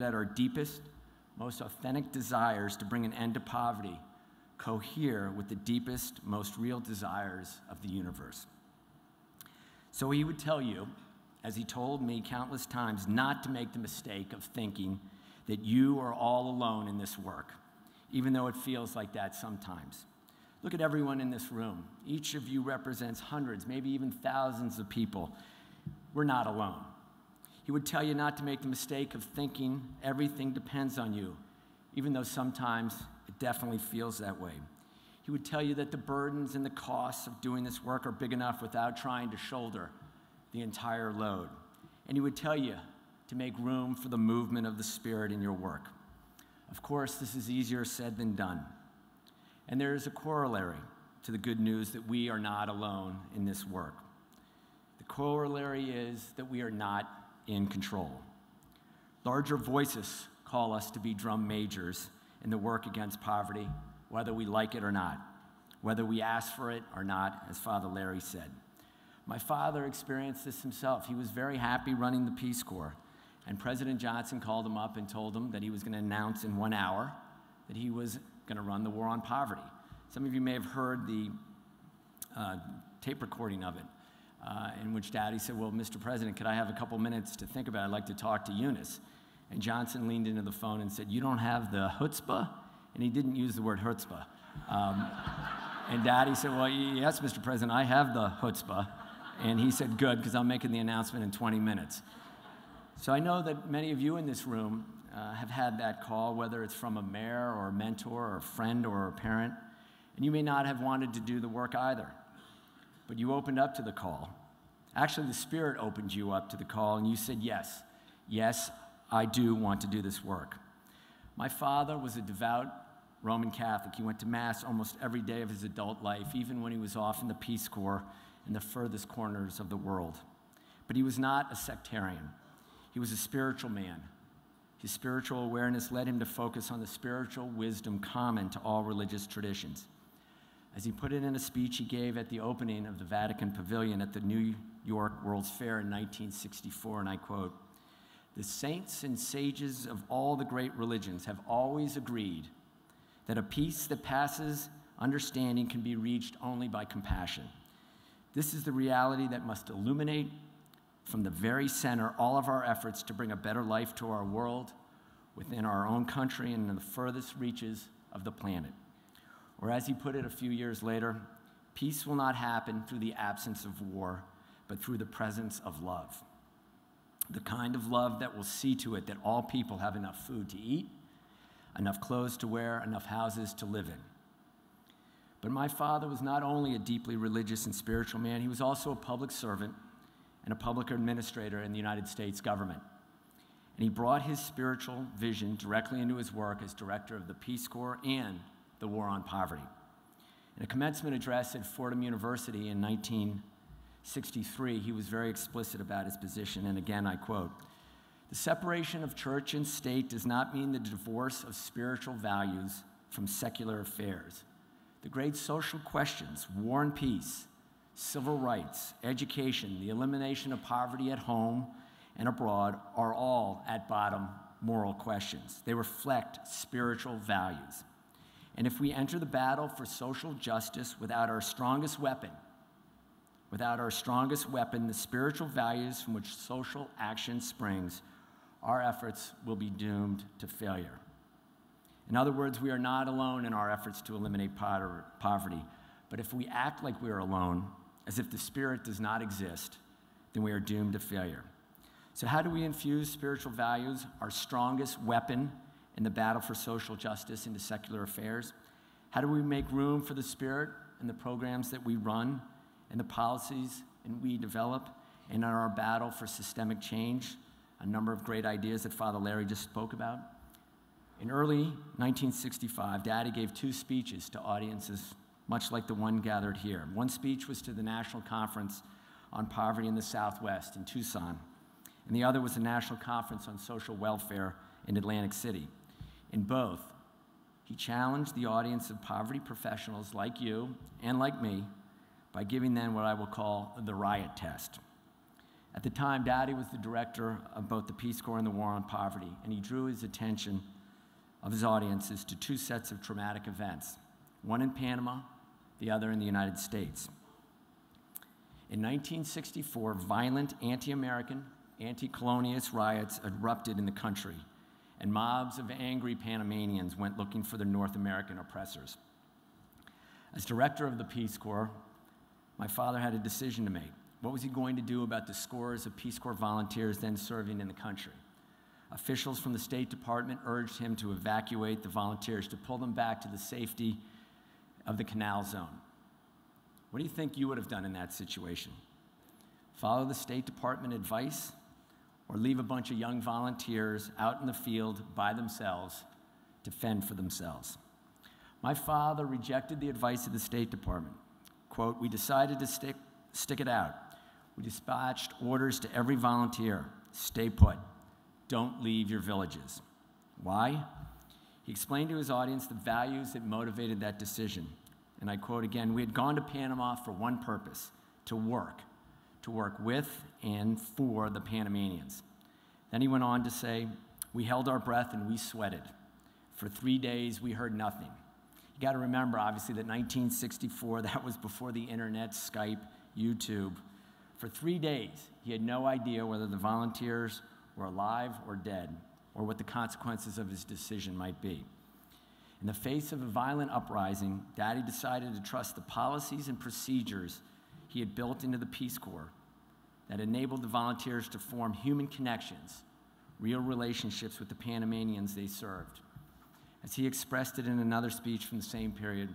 that our deepest, most authentic desires to bring an end to poverty cohere with the deepest, most real desires of the universe. So he would tell you, as he told me countless times, not to make the mistake of thinking that you are all alone in this work, even though it feels like that sometimes. Look at everyone in this room. Each of you represents hundreds, maybe even thousands of people. We're not alone. He would tell you not to make the mistake of thinking everything depends on you, even though sometimes it definitely feels that way. He would tell you that the burdens and the costs of doing this work are big enough without trying to shoulder the entire load. And he would tell you to make room for the movement of the Spirit in your work. Of course, this is easier said than done. And there is a corollary to the good news that we are not alone in this work. The corollary is that we are not in control. Larger voices call us to be drum majors in the work against poverty, whether we like it or not, whether we ask for it or not, as Father Larry said. My father experienced this himself. He was very happy running the Peace Corps, and President Johnson called him up and told him that he was going to announce in 1 hour that he was going to run the war on poverty. Some of you may have heard the tape recording of it, in which Daddy said, well, Mr. President, could I have a couple minutes to think about it? I'd like to talk to Eunice. And Johnson leaned into the phone and said, you don't have the chutzpah? And he didn't use the word chutzpah. And Daddy said, well, yes, Mr. President, I have the chutzpah. And he said, good, because I'm making the announcement in 20 minutes. So I know that many of you in this room have had that call, whether it's from a mayor or a mentor or a friend or a parent, and you may not have wanted to do the work either, but you opened up to the call. Actually, the Spirit opened you up to the call, and you said, yes, yes, I do want to do this work. My father was a devout Roman Catholic. He went to Mass almost every day of his adult life, even when he was off in the Peace Corps in the furthest corners of the world. But he was not a sectarian. He was a spiritual man. His spiritual awareness led him to focus on the spiritual wisdom common to all religious traditions. As he put it in a speech he gave at the opening of the Vatican Pavilion at the New York World's Fair in 1964, and I quote, "The saints and sages of all the great religions have always agreed that a peace that passes understanding can be reached only by compassion. This is the reality that must illuminate from the very center all of our efforts to bring a better life to our world, within our own country, and in the furthest reaches of the planet." Or as he put it a few years later, peace will not happen through the absence of war, but through the presence of love. The kind of love that will see to it that all people have enough food to eat, enough clothes to wear, enough houses to live in. But my father was not only a deeply religious and spiritual man, he was also a public servant and a public administrator in the United States government. And he brought his spiritual vision directly into his work as director of the Peace Corps and the War on Poverty. In a commencement address at Fordham University in 1963, he was very explicit about his position, and again I quote, "The separation of church and state does not mean the divorce of spiritual values from secular affairs. The great social questions, war and peace, civil rights, education, the elimination of poverty at home and abroad are all, at bottom, moral questions. They reflect spiritual values. And if we enter the battle for social justice without our strongest weapon, the spiritual values from which social action springs, our efforts will be doomed to failure." In other words, we are not alone in our efforts to eliminate poverty, but if we act like we are alone, as if the Spirit does not exist, then we are doomed to failure. So how do we infuse spiritual values, our strongest weapon in the battle for social justice, into secular affairs? How do we make room for the Spirit in the programs that we run, and the policies and we develop, and in our battle for systemic change, a number of great ideas that Father Larry just spoke about? In early 1965, Daddy gave 2 speeches to audiences much like the one gathered here. One speech was to the National Conference on Poverty in the Southwest in Tucson, and the other was the National Conference on Social Welfare in Atlantic City. In both, he challenged the audience of poverty professionals like you and like me by giving them what I will call the riot test. At the time, Daddy was the director of both the Peace Corps and the War on Poverty, and he drew his attention of his audiences to two sets of traumatic events, one in Panama, the other in the United States. In 1964, violent anti-American, anti-colonialist riots erupted in the country, and mobs of angry Panamanians went looking for their North American oppressors. As director of the Peace Corps, my father had a decision to make. What was he going to do about the scores of Peace Corps volunteers then serving in the country? Officials from the State Department urged him to evacuate the volunteers, to pull them back to the safety of the Canal Zone. What do you think you would have done in that situation? Follow the State Department advice, or leave a bunch of young volunteers out in the field by themselves to fend for themselves? My father rejected the advice of the State Department. Quote, "We decided to stick it out. We dispatched orders to every volunteer: stay put. Don't leave your villages." Why? He explained to his audience the values that motivated that decision. And I quote again, "We had gone to Panama for one purpose: to work with and for the Panamanians." Then he went on to say, "We held our breath and we sweated. For 3 days, we heard nothing." You got to remember, obviously, that 1964, that was before the internet, Skype, YouTube. For 3 days, he had no idea whether the volunteers were alive or dead, or what the consequences of his decision might be. In the face of a violent uprising, Daddy decided to trust the policies and procedures he had built into the Peace Corps that enabled the volunteers to form human connections, real relationships with the Panamanians they served. As he expressed it in another speech from the same period,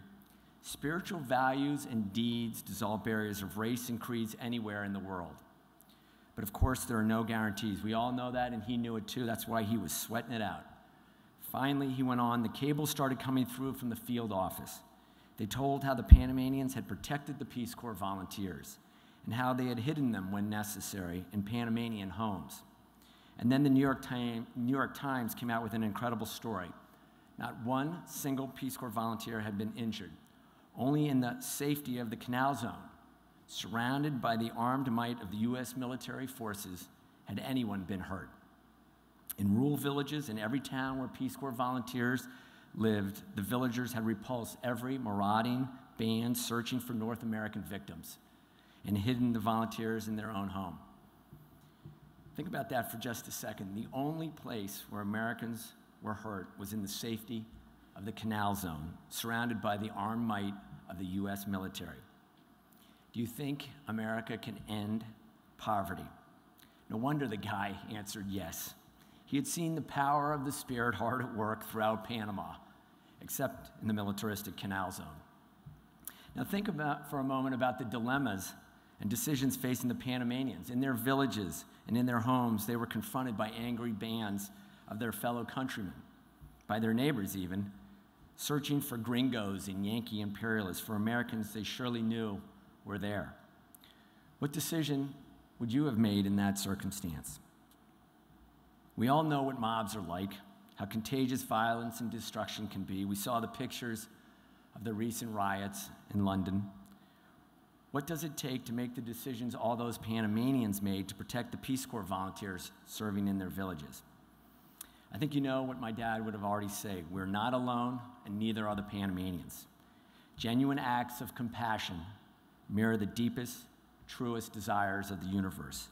spiritual values and deeds dissolve barriers of race and creeds anywhere in the world. But of course, there are no guarantees. We all know that, and he knew it too. That's why he was sweating it out. Finally, he went on, the cables started coming through from the field office. They told how the Panamanians had protected the Peace Corps volunteers and how they had hidden them when necessary in Panamanian homes. And then the New York Times came out with an incredible story. Not one single Peace Corps volunteer had been injured. Only in the safety of the Canal Zone, surrounded by the armed might of the U.S. military forces, had anyone been hurt. In rural villages, in every town where Peace Corps volunteers lived, the villagers had repulsed every marauding band searching for North American victims and hidden the volunteers in their own home. Think about that for just a second. The only place where Americans were hurt was in the safety of the Canal Zone, surrounded by the armed might of the U.S. military. Do you think America can end poverty? No wonder the guy answered yes. He had seen the power of the Spirit hard at work throughout Panama, except in the militaristic Canal Zone. Now think for a moment about the dilemmas and decisions facing the Panamanians. In their villages and in their homes, they were confronted by angry bands of their fellow countrymen, by their neighbors even, searching for gringos and Yankee imperialists, for Americans they surely knew were there. What decision would you have made in that circumstance? We all know what mobs are like, how contagious violence and destruction can be. We saw the pictures of the recent riots in London. What does it take to make the decisions all those Panamanians made to protect the Peace Corps volunteers serving in their villages? I think you know what my dad would have already said. We're not alone, and neither are the Panamanians. Genuine acts of compassion mirror the deepest, truest desires of the universe.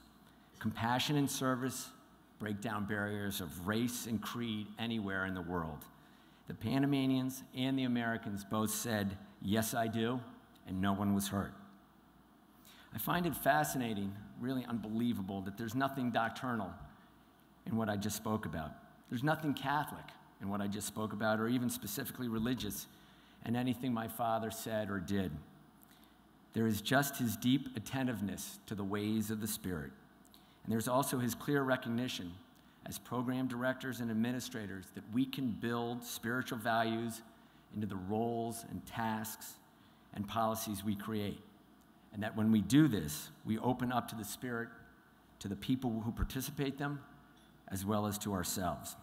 Compassion and service break down barriers of race and creed anywhere in the world. The Panamanians and the Americans both said, "Yes, I do," and no one was hurt. I find it fascinating, really unbelievable, that there's nothing doctrinal in what I just spoke about. There's nothing Catholic in what I just spoke about, or even specifically religious in anything my father said or did. There is just his deep attentiveness to the ways of the Spirit. And there's also his clear recognition as program directors and administrators that we can build spiritual values into the roles and tasks and policies we create. And that when we do this, we open up to the Spirit, to the people who participate them, as well as to ourselves.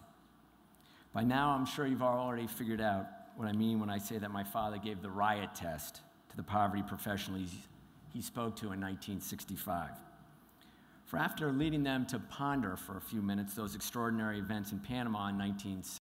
By now, I'm sure you've already figured out what I mean when I say that my father gave the riot test to the poverty professionals he spoke to in 1965. for after leading them to ponder for a few minutes those extraordinary events in Panama in 1960,